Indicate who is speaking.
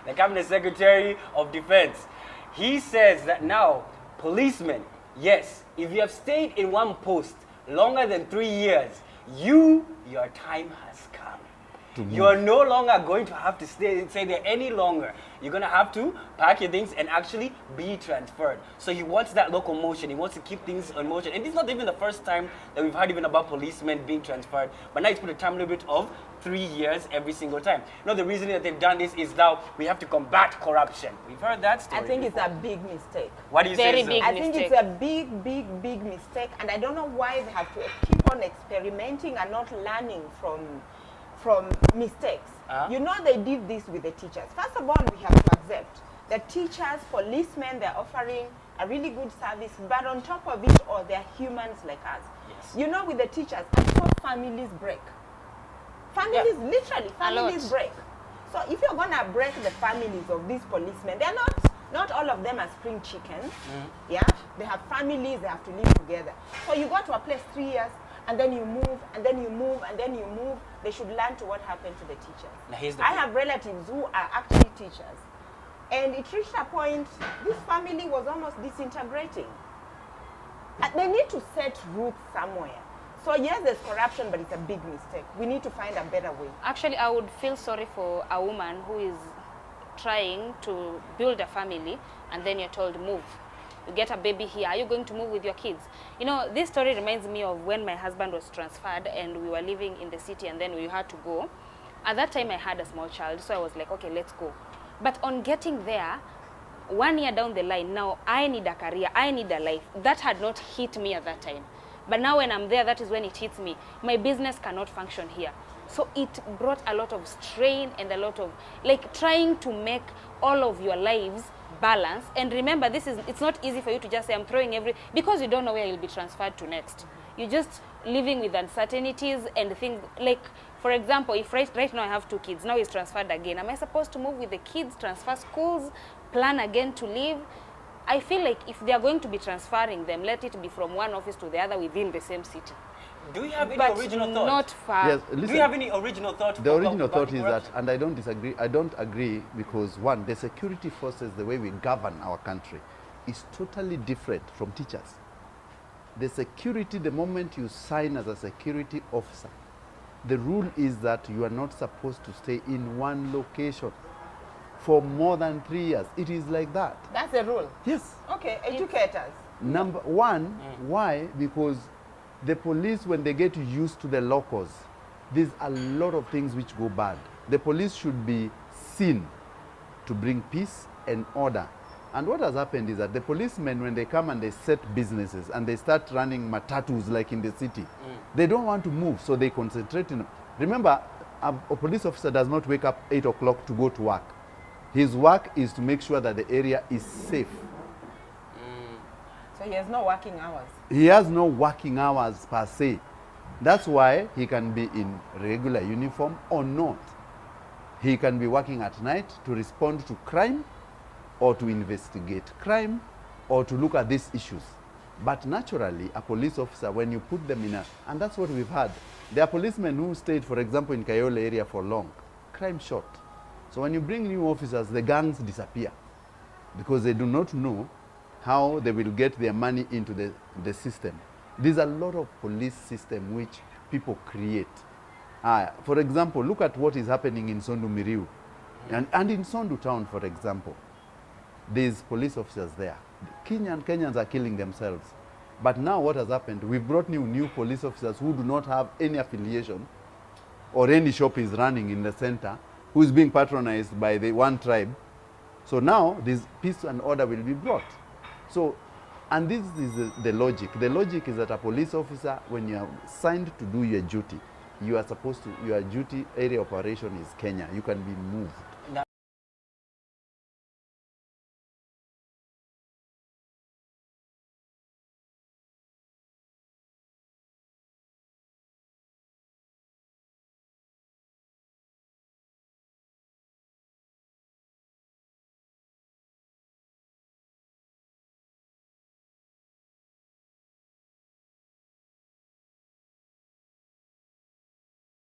Speaker 1: the Cabinet Secretary of Defense. He says that now, policemen, yes, if you have stayed in one post longer than 3 years, your time has come. You are no longer going to have to stay there any longer. You're going to have to pack your things and actually be transferred. So he wants that locomotion. He wants to keep things in motion. And this is not even the first time that we've heard even about policemen being transferred. But now he's put a time limit of 3 years every single time. You know, the reason that they've done this is now we have to combat corruption. We've heard that story
Speaker 2: I think
Speaker 1: before.
Speaker 2: It's a big mistake.
Speaker 1: What do you say?
Speaker 3: Very big
Speaker 2: I
Speaker 3: mistake.
Speaker 2: think it's a big mistake. And I don't know why they have to keep on experimenting and not learning from mistakes. You know, they did this with the teachers. First of all, we have to accept that teachers, policemen, they're offering a really good service, but on top of it all, they're humans like us.
Speaker 1: Yes.
Speaker 2: You know, with the teachers, I saw families break. Families, literally, families break. So if you're going to break the families of these policemen, they're not all of them are spring chickens. Yeah, they have families, they have to live together. So you go to a place 3 years, and then you move, and then you move, and then you move. They should learn to what happened to the teachers.
Speaker 1: Now here's the
Speaker 2: I
Speaker 1: thing.
Speaker 2: have relatives who are actually teachers. And it reached a point, this family was almost disintegrating. And they need to set roots somewhere. So yes, there's corruption, but it's a big mistake. We need to find a better way.
Speaker 3: Actually, I would feel sorry for a woman who is trying to build a family, and then you're told, move. You get a baby here, are you going to move with your kids? You know, this story reminds me of when my husband was transferred and we were living in the city and then we had to go. At that time I had a small child, so I was like, okay, let's go. But on getting there, 1 year down the line, now I need a career, I need a life. That had not hit me at that time. But now when I'm there, that is when it hits me. My business cannot function here. So it brought a lot of strain and a lot of, like, trying to make all of your lives balance. And remember, it's not easy for you to just say I'm throwing because you don't know where you'll be transferred to next. You're just living with uncertainties and things like, for example, if right now I have 2 kids, now he's transferred again. Am I supposed to move with the kids, transfer schools, plan again to leave? I feel like if they are going to be transferring them, let it be from one office to the other within the same city.
Speaker 1: Do you have any original thought?
Speaker 3: Not far.
Speaker 4: Yes, listen,
Speaker 1: do you have any original thought?
Speaker 4: The original thought is that, and I don't disagree, I don't agree because one, the security forces, the way we govern our country is totally different from teachers. The security, the moment you sign as a security officer, the rule is that you are not supposed to stay in one location for more than 3 years. It is like that.
Speaker 2: That's the rule.
Speaker 4: Yes.
Speaker 2: Okay, educators.
Speaker 4: Number one, why? Because the police, when they get used to the locals, there's a lot of things which go bad. The police should be seen to bring peace and order. And what has happened is that the policemen, when they come and they set businesses and they start running matatus like in the city, they don't want to move, so they concentrate in. Remember, a police officer does not wake up 8 o'clock to go to work. His work is to make sure that the area is safe.
Speaker 2: So he has no working hours.
Speaker 4: He has no working hours per se. That's why he can be in regular uniform or not. He can be working at night to respond to crime or to investigate crime or to look at these issues. But naturally, a police officer, when you put them in and that's what we've had. There are policemen who stayed, for example, in Kayole area for long. Crime short. So when you bring new officers, the gangs disappear because they do not know how they will get their money into the system. There's a lot of police system which people create. For example, look at what is happening in Sondu Miriu and in Sondu town, for example. There's police officers there. Kenyans are killing themselves. But now what has happened, we've brought new police officers who do not have any affiliation or any shop is running in the center, who is being patronized by the one tribe. So now this peace and order will be brought. So, and this is the logic. The logic is that a police officer, when you are signed to do your duty, you are supposed to, your duty area operation is Kenya. You can be moved.
Speaker 1: Now,